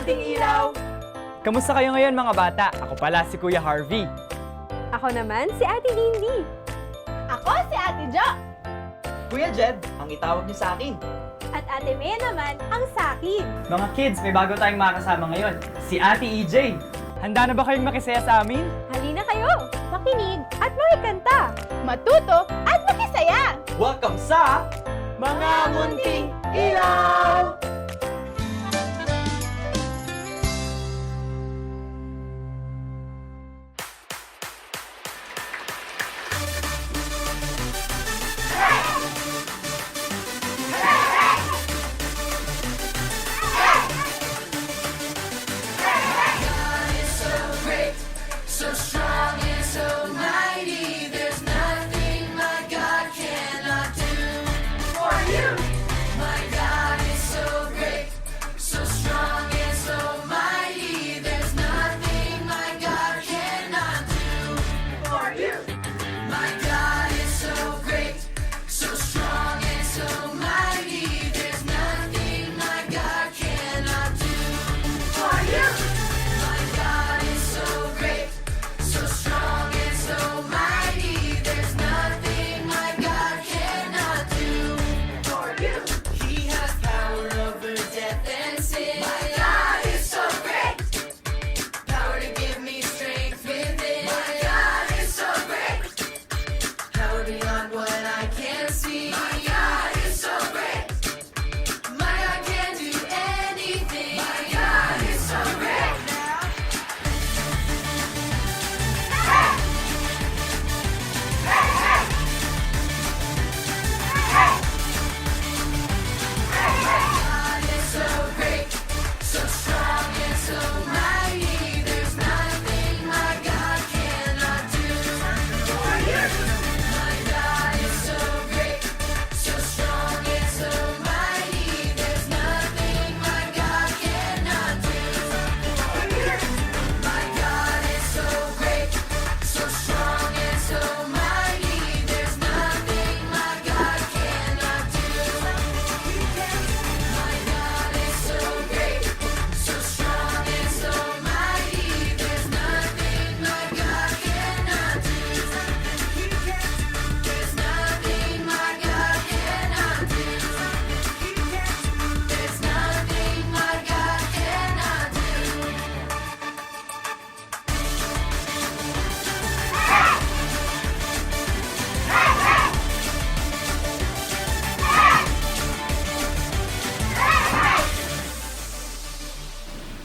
munting ilaw! Kamusta kayo ngayon mga bata? Ako pala si Kuya Harvey. Ako naman si Ate Lindy. Ako si Ate Jo. Kuya Jed, ang itawag niyo sa akin. At Ate Mea naman ang sakin. Mga kids, may bago tayong makakasama ngayon. Si Ate EJ. Handa na ba kayong makisaya sa amin? Halina kayo, makinig at makikanta. Matuto at makisaya. Welcome sa Mga Munting Ilaw!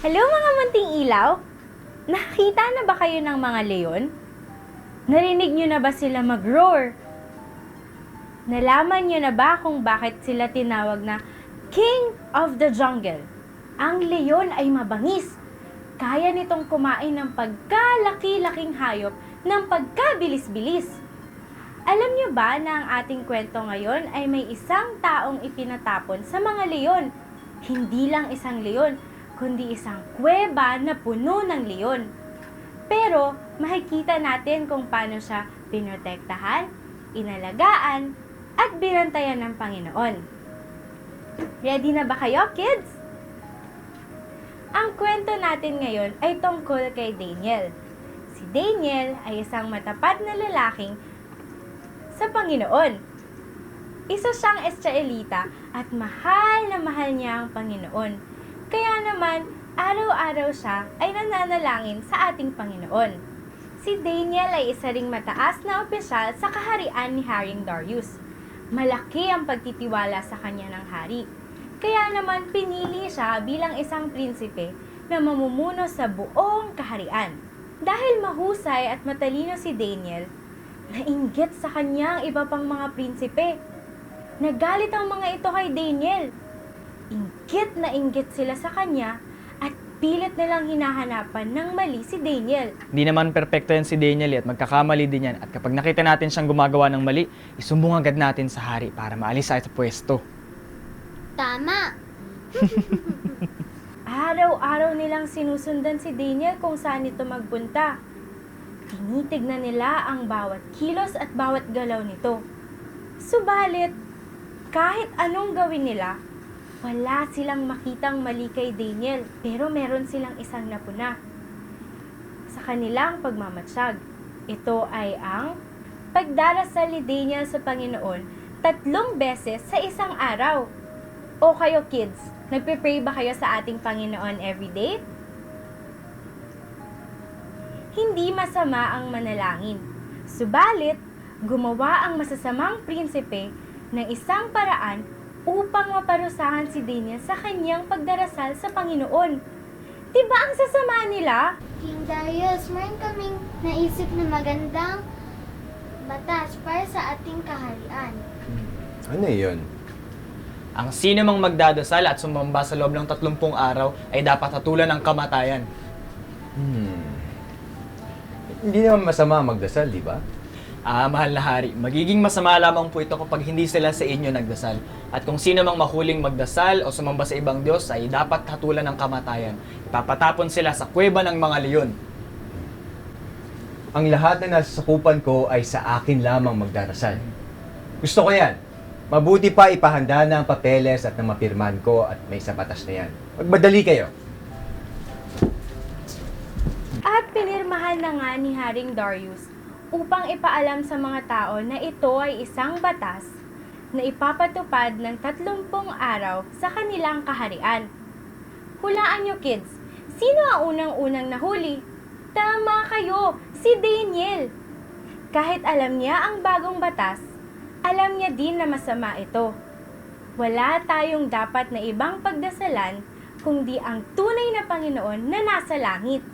Hello mga munting ilaw! Nakita na ba kayo ng mga leon? Narinig nyo na ba sila mag-roar? Nalaman nyo na ba kung bakit sila tinawag na King of the Jungle? Ang leon ay mabangis. Kaya nitong kumain ng pagkalaki-laking hayop ng pagkabilis-bilis. Alam nyo ba na ang ating kwento ngayon ay may isang taong ipinatapon sa mga leon? Hindi lang isang leon, kundi isang kuweba na puno ng leon. Pero makikita natin kung paano siya pinotektahan, inalagaan, at binantayan ng Panginoon. Ready na ba kayo, kids? Ang kwento natin ngayon ay tungkol kay Daniel. Si Daniel ay isang matapat na lalaking sa Panginoon. Isa siyang Israelita at mahal na mahal niya ang Panginoon. Kaya naman, araw-araw siya ay nananalangin sa ating Panginoon. Si Daniel ay isa ring mataas na opisyal sa kaharian ni Haring Darius. Malaki ang pagtitiwala sa kanya ng hari. Kaya naman pinili siya bilang isang prinsipe na mamumuno sa buong kaharian. Dahil mahusay at matalino si Daniel, nainggit sa kanya ang iba pang mga prinsipe. Nagalit ang mga ito kay Daniel. Inggit na inggit sila sa kanya at pilit nilang hinahanapan ng mali si Daniel. Hindi naman perpekto yan si Daniel at magkakamali din yan. At kapag nakita natin siyang gumagawa ng mali, isumbong agad natin sa hari para maalis sa pwesto. Tama. Araw-araw nilang sinusundan si Daniel kung saan ito magpunta. Tinitignan nila ang bawat kilos at bawat galaw nito. Subalit, kahit anong gawin nila, Wala silang makitang mali kay Daniel, pero meron silang isang napuna sa kanilang pagmamatsyag. Ito ay ang pagdarasal ni Daniel sa Panginoon 3 beses sa isang araw. O kayo kids, nagpe-pray ba kayo sa ating Panginoon everyday? Hindi masama ang manalangin. Subalit, gumawa ang masasamang prinsipe ng isang paraan upang maparusahan si Daniel sa kanyang pagdarasal sa Panginoon. Diba ang sasama nila? King Darius, meron kaming naisip na magandang batas para sa ating kaharian. Ano yun? Ang sino mang magdadasal at sumamba sa loob ng 30 araw ay dapat hatulan ng kamatayan. Hindi naman masama magdasal, di ba? Mahal na hari, magiging masama lamang po ito kapag hindi sila sa inyo nagdasal. At kung sino mang mahuling magdasal o sumamba sa ibang Diyos ay dapat hatulan ng kamatayan. Ipapatapon sila sa kuweba ng mga leon. Ang lahat na nasasakupan ko ay sa akin lamang magdarasal. Gusto ko yan. Mabuti pa ipahanda na ang papeles at na mapirman ko at may sa batas na yan. Magmadali kayo. At pinirmahan na nga ni Haring Darius upang ipaalam sa mga tao na ito ay isang batas na ipapatupad ng 30 araw sa kanilang kaharian. Hulaan nyo kids, sino ang unang-unang nahuli? Tama kayo, si Daniel. Kahit alam niya ang bagong batas, alam niya din na masama ito. Wala tayong dapat na ibang pagdasalan kundi ang tunay na Panginoon na nasa langit.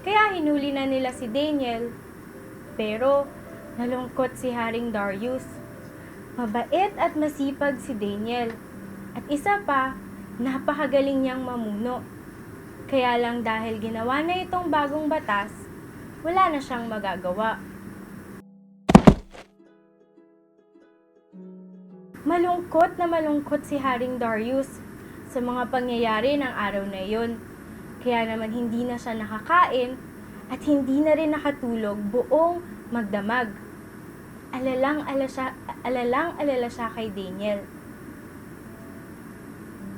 Kaya hinuli na nila si Daniel. Pero nalungkot si Haring Darius. Mabait at masipag si Daniel. At isa pa, napakagaling niyang mamuno. Kaya lang dahil ginawa na itong bagong batas, wala na siyang magagawa. Malungkot si Haring Darius sa mga pangyayari ng araw na iyon. Kaya naman hindi na siya nakakain at hindi na rin nakatulog buong magdamag. Alalang-alala siya kay Daniel.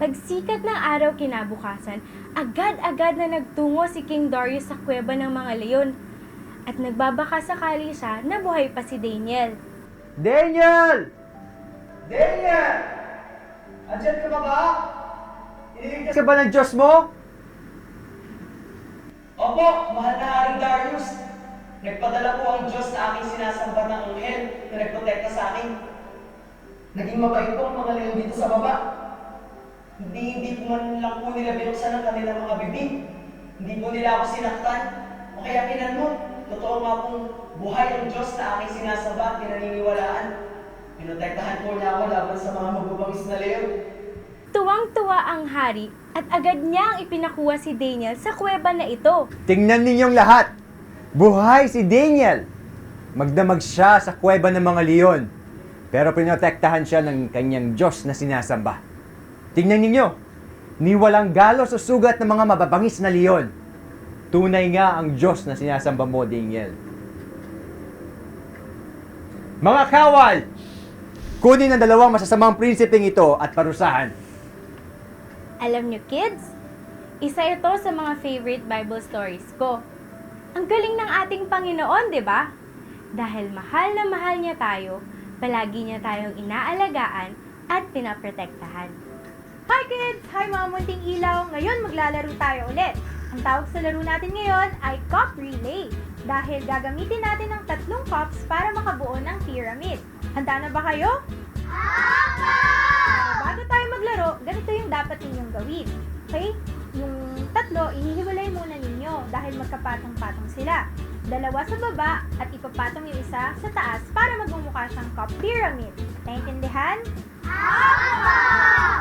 Pagsikat ng araw kinabukasan, agad-agad na nagtungo si King Darius sa kuweba ng mga leon at nagbabaka sakali siya na buhay pa si Daniel. Daniel! Daniel! Andiyan ka ba? Iniligtas Ka ba ng Diyos mo? Opo, mahal na Haring Darius. Nagpadala po ang Diyos na aking sinasamba ng anghel na nagprotekta sa akin. Naging mabait po ang mga leon dito sa baba. Hindi po man lang po nila binuksan ang kanilang mga bibig. Hindi po nila ako sinaktan. O kaya kinanmot. Totoo nga pong buhay ang Diyos na aking sinasamba at pinaniniwalaan. Pinotektahan po niya ako laban sa mga magbabangis na leon. Tuwang-tuwa ang hari at agad niyang ipinakuha si Daniel sa kuweba na ito. Tingnan ninyong lahat. Buhay si Daniel. Magdamag siya sa kuweba ng mga leon. Pero pinotektahan siya ng kanyang Diyos na sinasamba. Tingnan ninyo. Ni walang galos o sugat ng mga mababangis na leon. Tunay nga ang Diyos na sinasamba mo, Daniel. Mga kawal! Kunin ang dalawang masasamang prinsipeng ito at parusahan. Alam niyo kids, isa ito sa mga favorite Bible stories ko. Ang galing ng ating Panginoon, di ba? Dahil mahal na mahal niya tayo, palagi niya tayong inaalagaan at pinaprotektahan. Hi kids! Hi mga munting ilaw! Ngayon maglalaro tayo ulit. Ang tawag sa laro natin ngayon ay Cup Relay. Dahil gagamitin natin ang 3 cups para makabuo ng pyramid. Handa na ba kayo? Bago tayo maglaro, ganito yung dapat ninyong gawin. Okay? Yung 3, ihihiwalay muna ninyo dahil magkapatong-patong sila. 2 sa baba at ipapatong yung isa sa taas para magmumukha siyang cup pyramid. Naintindihan?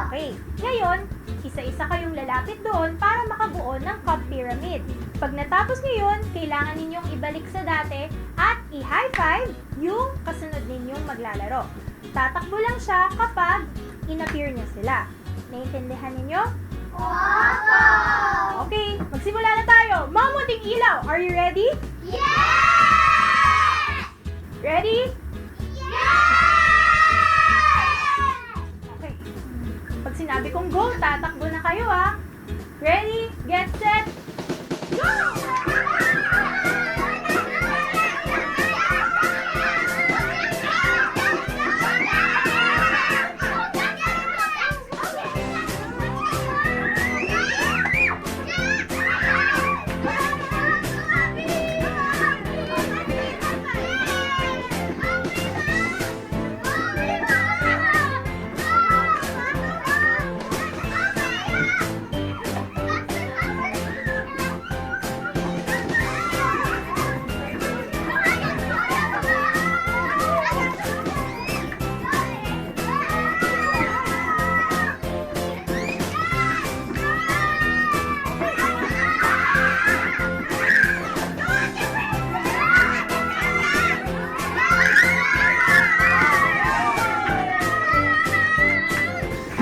Okay. Ngayon, isa-isa kayong lalapit doon para makabuo ng cup pyramid. Pag natapos nyo yun, kailangan ninyong ibalik sa dati at i-high five yung kasunod ninyong maglalaro. Tatakbo lang siya kapag in-appear niya sila. Naintindihan ninyo? Okay, magsimula na tayo. Mga munting ilaw, are you ready? Ready? Okay. Pag sinabi kong go, tatakbo na kayo ah. Ready, get set, go!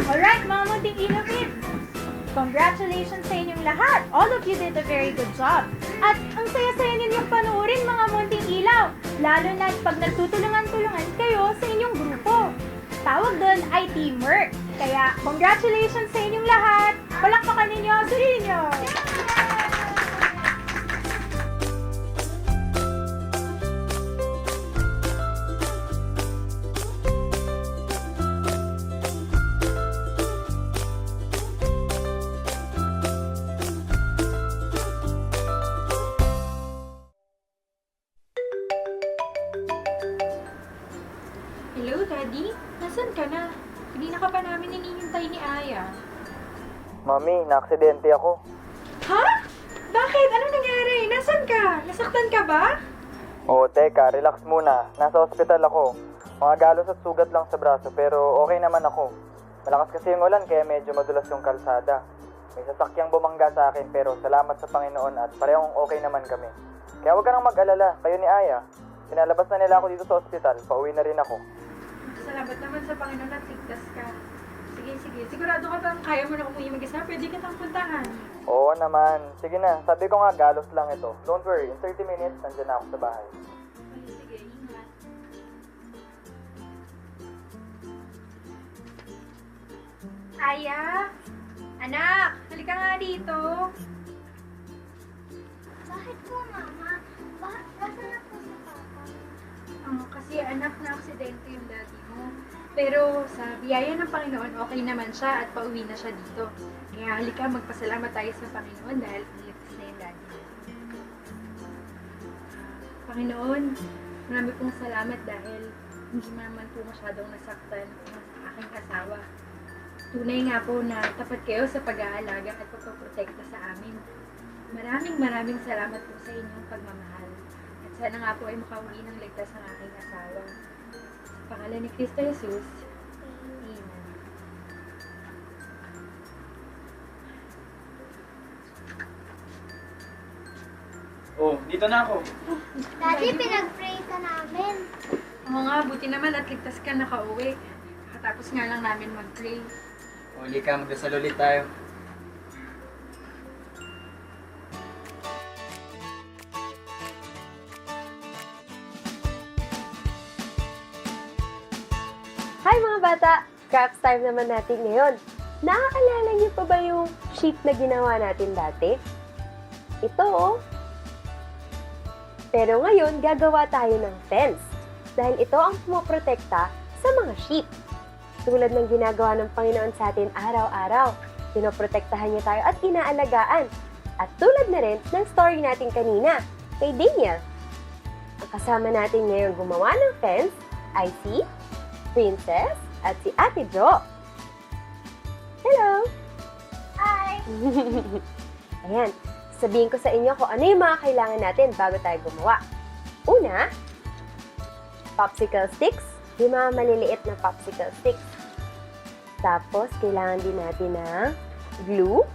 Alright, mga munting ilaw kids! Congratulations sa inyong lahat! All of you did a very good job! At ang saya-saya ninyong panoorin mga munting ilaw! Lalo na pag nagtutulungan-tulungan kayo sa inyong grupo. Tawag doon ay teamwork. Kaya, congratulations sa inyong lahat! Palakpakan ninyo ang sarili nyo! Hello, Daddy? Nasaan ka na? Kanina ka pa namin hinihintay ni Aya. Mami, naaksidente ako. Ha? Bakit? Anong nangyari? Nasaan ka? Nasaktan ka ba? Oo, teka, relax muna. Nasa ospital ako. Mga galos at sugat lang sa braso pero okay naman ako. Malakas kasi yung ulan kaya medyo madulas yung kalsada. May sasakyang bumangga sa akin pero salamat sa Panginoon at parehong okay naman kami. Kaya huwag ka nang mag-alala, kayo ni Aya. Pinalabas na nila ako dito sa ospital, pauwi na rin ako. Salamat naman sa Panginoon at ligtas ka. Sige. Sigurado ka bang kaya mo na umuwi mag-isa? Pwede ka tang puntahan. Oo naman. Sige na, sabi ko nga galos lang ito. Don't worry, in 30 minutes, nandiyan na ako sa bahay. Sige, ingat. Aya? Anak, halika nga dito. Bakit po, Mama? Nasaan na po si Papa? Kasi anak na aksidente yung daddy mo. Pero sa biyaya ng Panginoon, okay naman siya at pauwi na siya dito. Kaya halika, magpasalamat tayo sa Panginoon dahil niligtas na yung daddy mo. Panginoon, marami pong salamat dahil hindi mo naman po masyadong nasaktan ang aking asawa. Tunay nga po na tapat kayo sa pag-aalaga at pagpaprotekta sa amin. Maraming salamat po sa inyong pagmamahal. At sana nga po ay makauwi ng ligtas ang aking asawa. Sa pangalan ni Kristo Jesus, Amen. Oh, dito na ako. Daddy, pinag-pray ka namin. Oo nga, buti naman at ligtas ka nakauwi. Katapos nga lang namin mag-pray. Uli ka, magdasal ulit tayo. Hi mga bata! Crafts time naman natin ngayon. Naaalala niyo pa ba yung sheep na ginawa natin dati? Ito oh. Pero ngayon, gagawa tayo ng fence. Dahil ito ang pumoprotekta sa mga sheep. Tulad ng ginagawa ng Panginoon sa atin araw-araw. Pinoprotektahan niya tayo at inaalagaan. At tulad na rin ng story natin kanina, kay Daniel. Ang kasama natin ngayon gumawa ng fence ay si Princess at si Ate Jo. Hello! Hi! Ayan, sabihin ko sa inyo kung ano yung mga kailangan natin bago tayo gumawa. Una, popsicle sticks. Yung mga maliliit na popsicle sticks. Tapos, kailangan din natin ng glue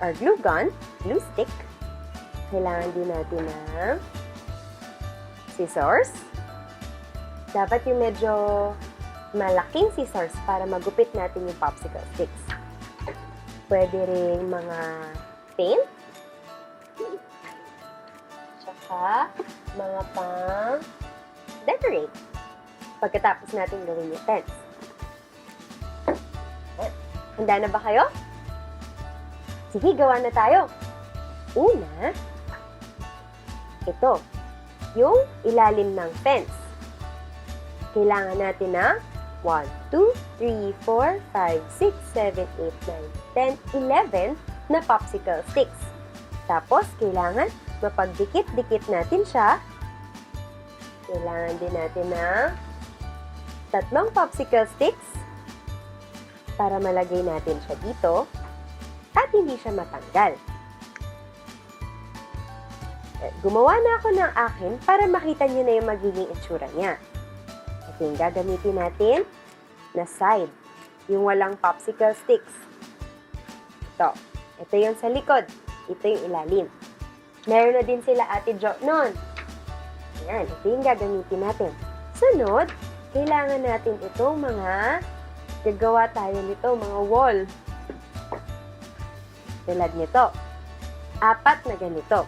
or glue gun, glue stick. Kailangan din natin ng scissors. Dapat yung medyo malaking scissors para magupit natin yung popsicle sticks. Pwede rin mga paint. Tsaka mga pang decorate. Pagkatapos natin gawin yung fence. Handa na ba kayo? Sige, gawa na tayo. Una, ito, yung ilalim ng fence. Kailangan natin ng 1, 2, 3, 4, 5, 6, 7, 8, 9, 10, 11 na popsicle sticks. Tapos, kailangan mapagdikit-dikit natin siya. Kailangan din natin ng 3 popsicle sticks para malagay natin siya dito at hindi siya matanggal. Gumawa na ako ng akin para makita nyo na yung magiging itsura niya. Ito yung gagamitin natin na side, yung walang popsicle sticks. Ito yung sa likod, ito yung ilalim. Meron na din sila Ate Jo nun. Ayan, ito yung gagamitin natin. Sunod, kailangan natin itong gagawa tayo nito, mga wall. Tulad nito. 4 na ganito.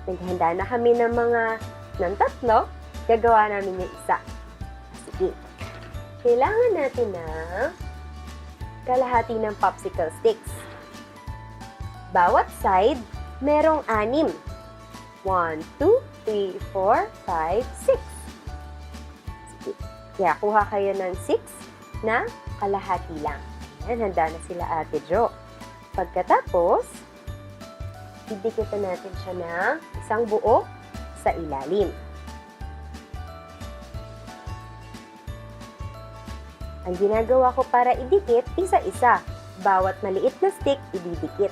Naghanda na kami ng 3, gagawa namin yung isa. Sige. Kailangan natin ng kalahati ng popsicle sticks. Bawat side, merong 6. 1, 2, 3, 4, 5, 6. Sige. Kaya kuha kayo ng 6 na kalahati lang. Ayan, handa na sila Ate Jo. Pagkatapos, didikitan natin siya ng isang buo sa ilalim. Ang ginagawa ko para idikit, isa-isa. Bawat maliit na stick, ididikit.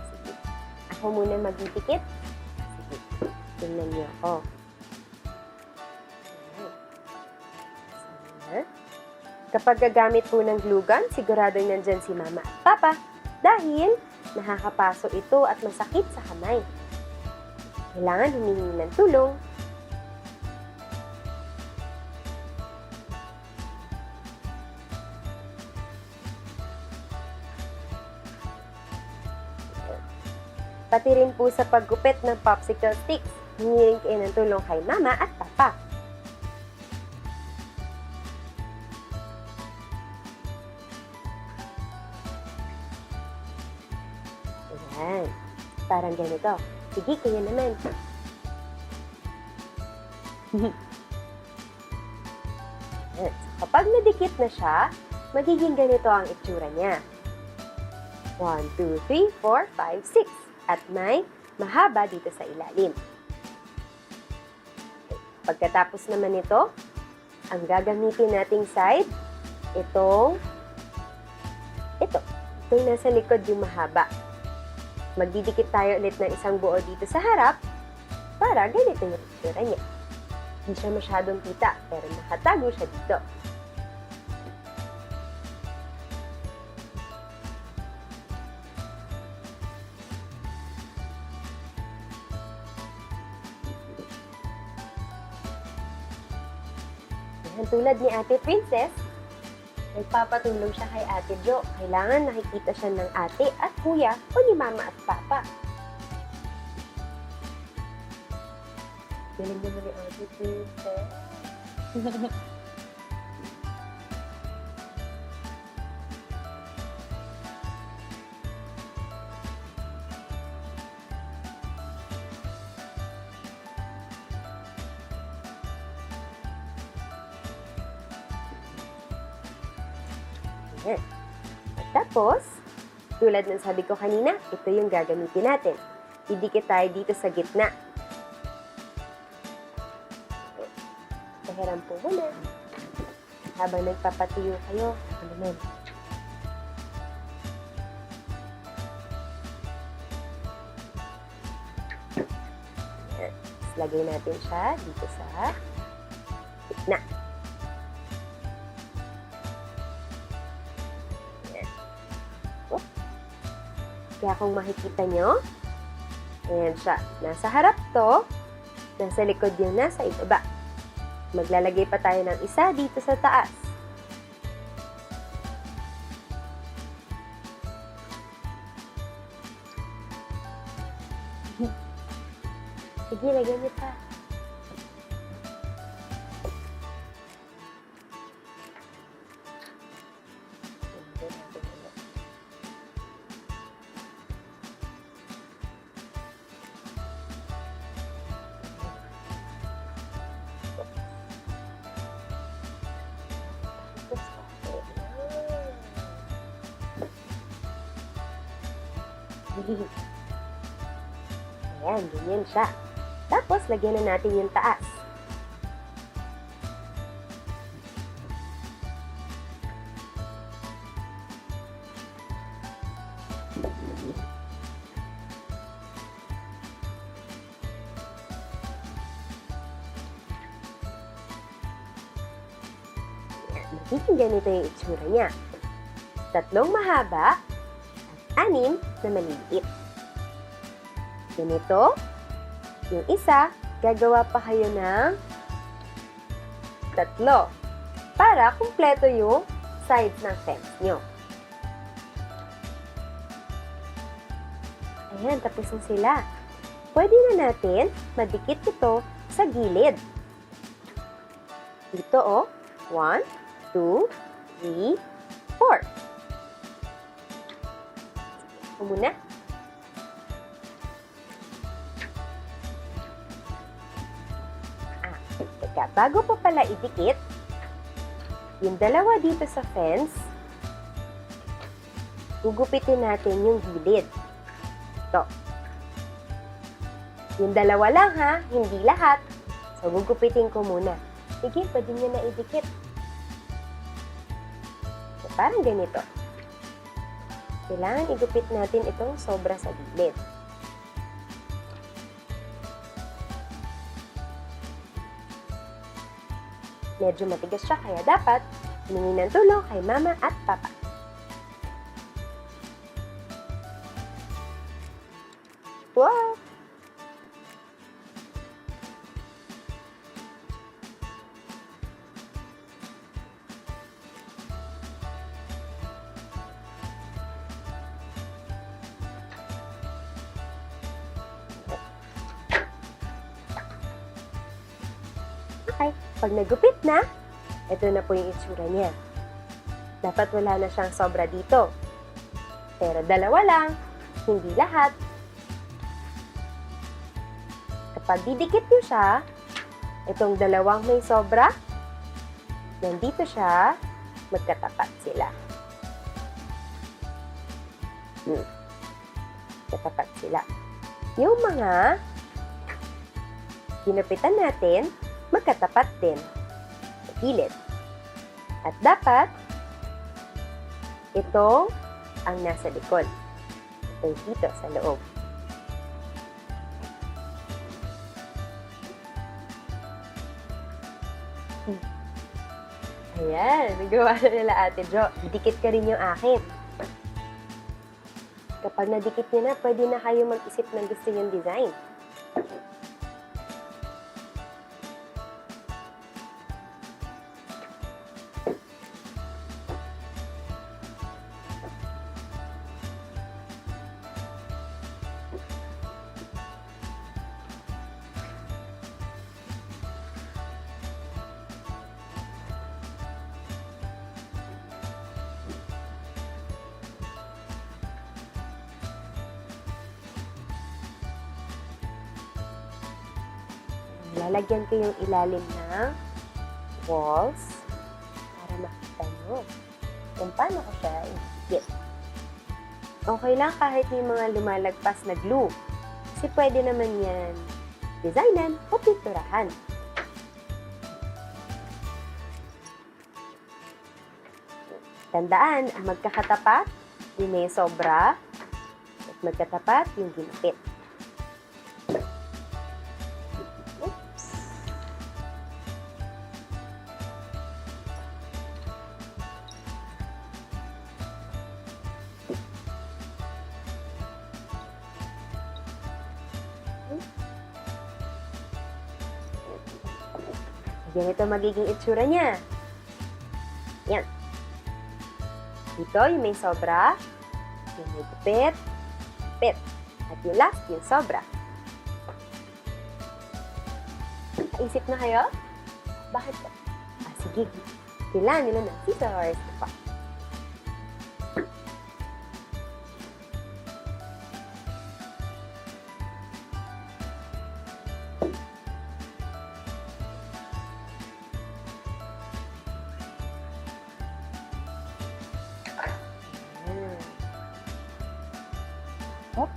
Sige. Ako muna magdidikit. Sige. Tingnan niyo ako. Kapag gagamit po ng glue gun, siguradong nandyan si Mama at Papa dahil nakakapaso ito at masakit sa kamay. Kailangan humingi ng tulong. Pati rin po sa paggupit ng popsicle sticks, hingi rin kayo ng tulong kay Mama at Papa. Ayan. Parang ganito. Sige, kaya naman. Kapag nadikit na siya, magiging ganito ang itsura niya. 1, 2, 3, 4, 5, 6. At may mahaba dito sa ilalim. Pagkatapos naman ito, ang gagamitin nating side, itong nasa likod yung mahaba. Magdidikit tayo ulit ng isang buo dito sa harap para ganito yung itsura niya. Hindi siya masyadong kita, pero nakatago siya dito. Yan, tulad ni Ate Princess, nagpapatulong siya kay Ate Jo. Kailangan nakikita siya ng ate at kuya o ni Mama at Papa. Galing naman ni Ate Princess. Ayan. At tapos, tulad ng sabi ko kanina, ito yung gagamitin natin. Idikit tayo dito sa gitna. Pahiram po muna. Habang nagpapatiyo kayo, ano naman. Ayan. Lagay natin siya dito sa gitna. Kaya kung makikita nyo, ayan siya. Nasa harap to, nasa likod yung nasa ibaba. Maglalagay pa tayo ng isa dito sa taas. Sige, lagyan niyo pa. Ayan, ganyan siya. Tapos, lagyan na natin yung taas. Magiging ganito yung itsura niya. 3 mahaba at 6 na maliliit. Ganito. Yung isa, gagawa pa kayo ng 3 para kumpleto yung sides ng fence nyo. Ayan, tapos na sila. Pwede na natin madikit ito sa gilid. Dito, oh. 1, 2, 3, 4. Ito muna. Teka, bago pa pala idikit, yung dalawa dito sa fence, gugupitin natin yung gilid. Ito. Yung dalawa lang ha, hindi lahat. So, gugupitin ko muna. Sige, pwede nyo na idikit. So, parang ganito. Kailangan igupit natin itong sobra sa gilid. Medyo matigas siya, kaya dapat humingi ng tulong kay mama at papa. Wow! Okay, pag nagupit na, ito na po yung itsura niya. Dapat wala na siyang sobra dito. Pero dalawa lang, hindi lahat. Kapag didikit nyo siya, itong dalawang may sobra, nandito siya, magkatapat sila. Katapat sila. Yung mga ginupitan natin, magkatapat din sa gilid. At dapat, ito ang nasa likod. Ito dito sa loob. Ayan, nagawa na nila Ate Jo. Dikit ka rin yung akin. Kapag nadikit niyo na, pwede na kayo mag-isip ng gusto niyong design. Lalagyan ko yung ilalim ng walls para makita nyo kung paano ko siya i-get. Okay lang kahit may mga lumalagpas na glue. Kasi pwede naman yan designan o pinturahan. Tandaan, ang magkakatapat, yung may sobra, at magkatapat yung ginupit. Ganito magiging itsura niya. Yan. Dito, yung may sobra, yung may gupit, gupit. At yung last, yung sobra. Naisip na kayo? Bakit ba? Sige. Kailangan nila ng scissors. Pa. Oops.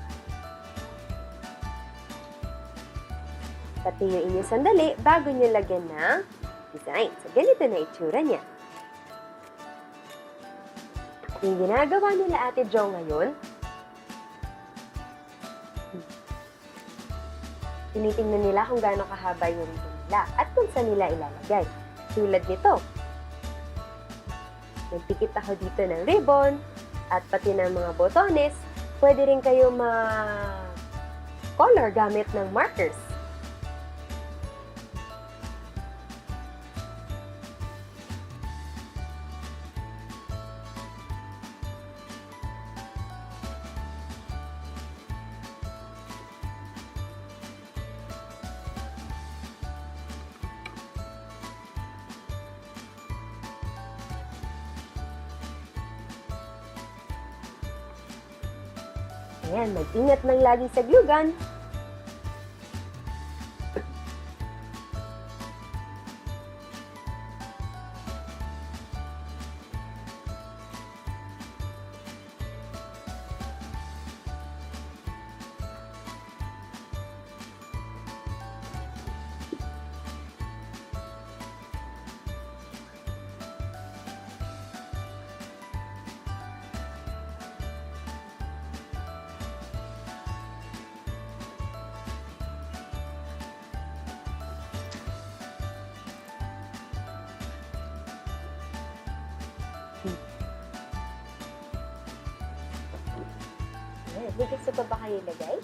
Patuyuin niyo sandali bago niyo lagyan ng design. So, ganito na itsura niya. Yung ginagawa nila Ate Jo ngayon, tinitingnan nila kung gaano kahaba yung ribbon nila at kung saan nila ilalagay. Tulad nito. Nagpikit ako dito ng ribbon at pati ng mga botones. Pwede rin kayo ma-color gamit ng markers. Ayan, mag-ingat lang lagi sa glue gun. Ayan, may gusto pa ba kayo ilagay?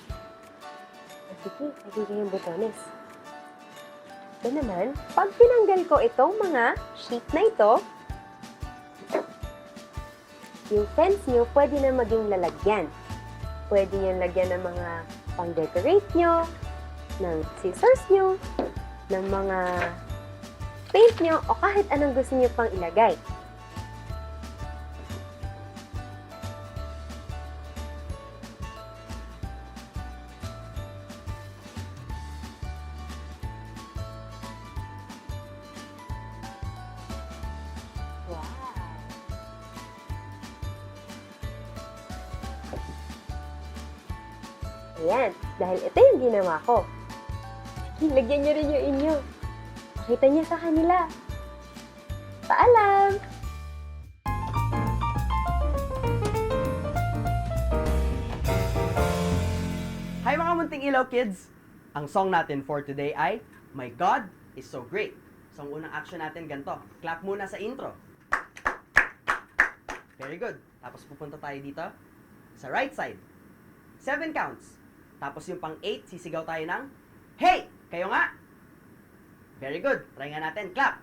Sige, lagay ko yung botones. Ito naman, pag tinanggal ko itong mga sheet na ito, yung fence nyo pwede na maging lalagyan. Pwede yung lagyan ng mga pang-decorate nyo, ng scissors nyo, ng mga paint nyo, o kahit anong gusto nyo pang ilagay. Ayan, dahil ito yung ginawa ko. Sige, lagyan nyo rin yung inyo. Pakita niyo sa kanila. Paalam! Hi mga munting ilaw kids! Ang song natin for today ay My God is So Great. So ang unang action natin ganito. Clap muna sa intro. Very good. Tapos pupunta tayo dito sa right side. 7 counts. Tapos yung pang 8, sisigaw tayo ng Hey! Kayo nga! Very good. Try nga natin. Clap!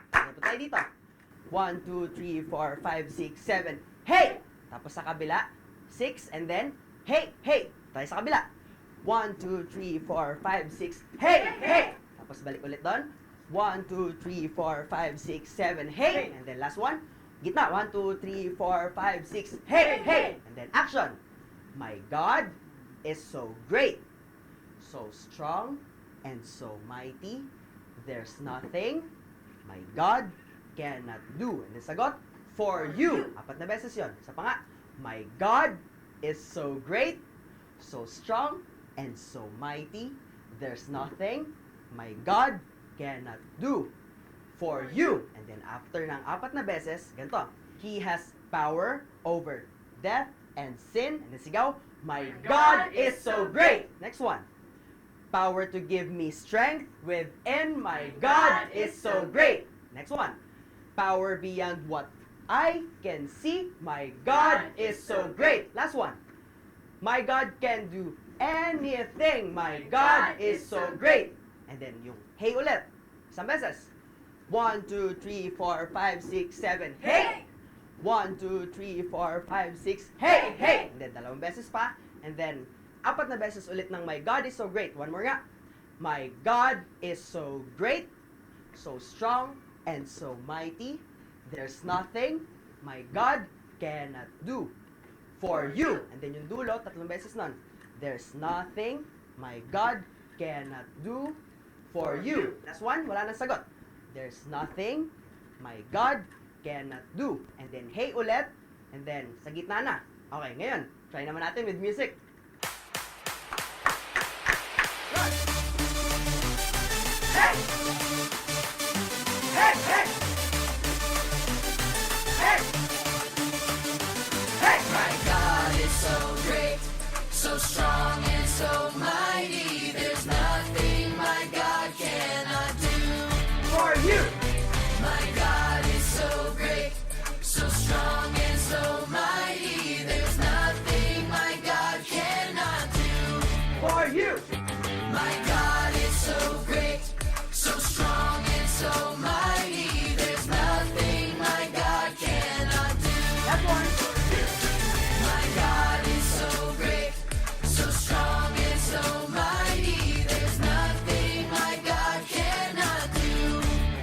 Punta tayo dito. 1, 2, 3, 4, 5, 6, 7. Hey! Tapos sa kabila, 6 and then Hey! Hey! Tayo sa kabila. 1, 2, 3, 4, 5, 6. Hey! Hey! Tapos balik ulit doon. 1, 2, 3, 4, 5, 6, 7. Hey! And then last one. Gitna. 1, 2, 3, 4, 5, 6. Hey! Hey! And then action. My God is so great, so strong, and so mighty. There's nothing my God cannot do. And then sagot, for you. 4 na beses yun. Sa pa nga, my God is so great, so strong, and so mighty. There's nothing my God cannot do for you. And then after ng 4 na beses, ganito, He has power over death and sin. And then sigaw, my God is so great. Next one. Power to give me strength within my God is so great. Next one. Power beyond what I can see. My God is so great. Last one. My God can do anything. My God is so great. And then yung hey ulit. Isang beses. 1, 2, 3, 4, 5, 6, 7. Hey! 1, 2, 3, 4, 5, 6. Hey! Hey! And then 2 beses pa. And then 4 na beses ulit ng my God is so great. One more nga. My God is so great, so strong, and so mighty. There's nothing my God cannot do for you. And then yung dulo, 3 beses nun. There's nothing my God cannot do for you. Last one, wala nang sagot. There's nothing my God cannot do. And then hey ulit, and then sa gitna na. Okay, ngayon, try naman natin with music. Right.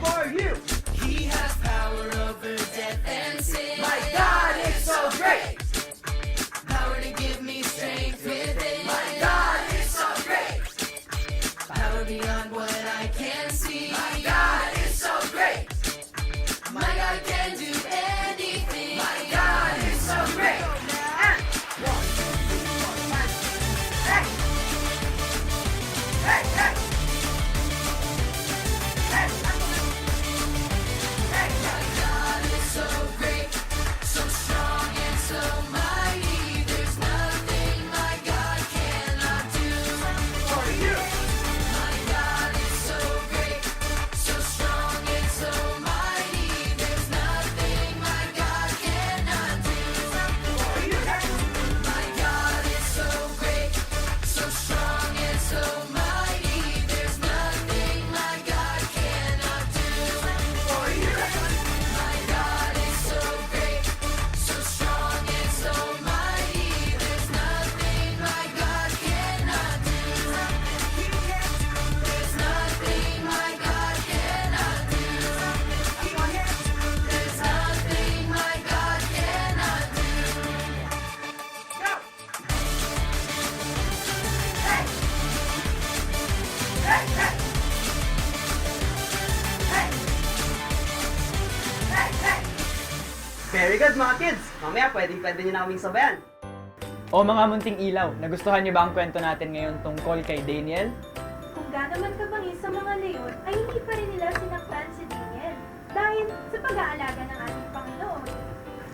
For you. My God is so great. My God is so great. My God is so great. My God can do anything. My God is so great. Hey! Hey! Hey! Hey! Hey! My God is so great, so strong and so mighty. There's nothing my God cannot do. For you. My God is so great, so strong and so mighty. There's nothing my God cannot do. For you. My God is so great, so strong and so mighty. There's nothing my God cannot do. For you. My God is so great, so strong and so mighty. There's nothing my God cannot do. There's nothing my God cannot do. There's nothing my God cannot do. Go! Hey! Hey! Hey! Hey! Hey! Hey! Very good mga kids! Mamaya pwede nyo na kaming sabayan. O mga munting ilaw, nagustuhan niyo ba ang kwento natin ngayon tungkol kay Daniel? Kung gaano man kabangis sa mga leon, ay hindi pa rin nila sinaktan si Daniel dahil sa pag-aalaga ng ating Panginoon.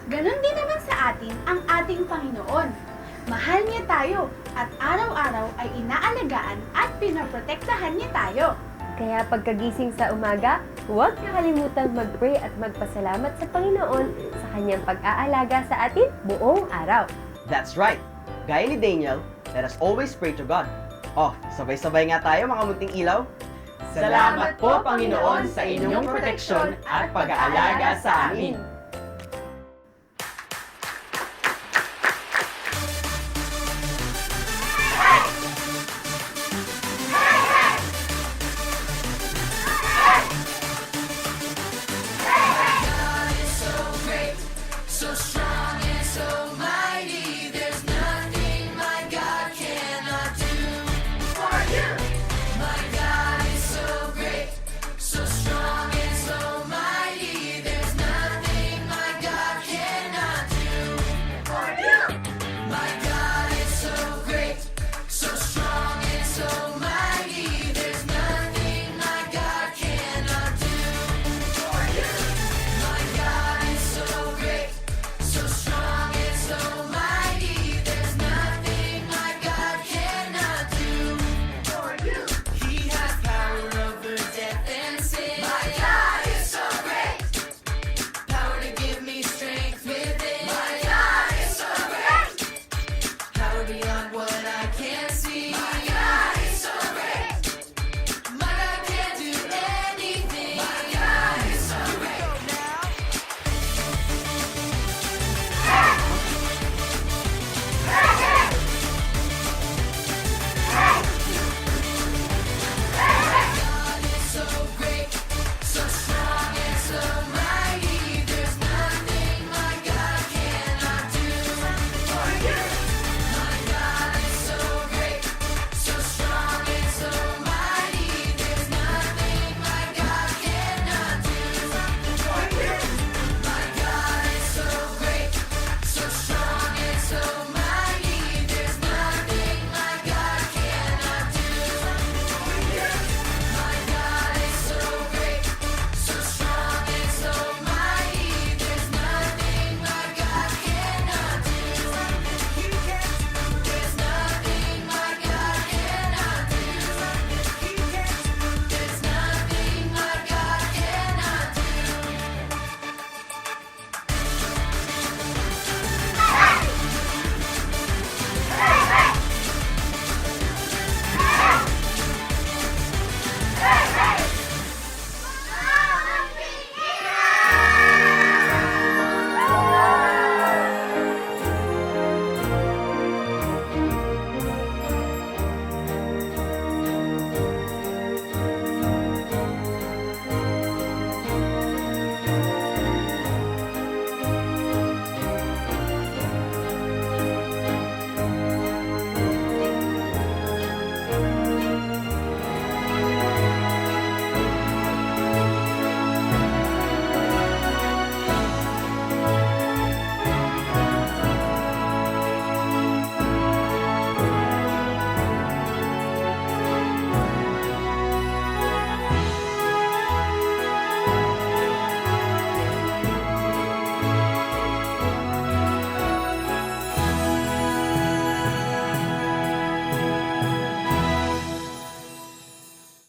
Ganon din naman sa atin ang ating Panginoon. Mahal niya tayo at araw-araw ay inaalagaan at pinaprotektahan niya tayo. Kaya pagkagising sa umaga, huwag kakalimutang mag-pray at magpasalamat sa Panginoon sa kanyang pag-aalaga sa atin buong araw. That's right! Gaya ni Daniel, let us always pray to God. Oh, sabay-sabay nga tayo mga munting ilaw. Salamat po, Panginoon, sa inyong proteksyon at pag-aalaga sa amin.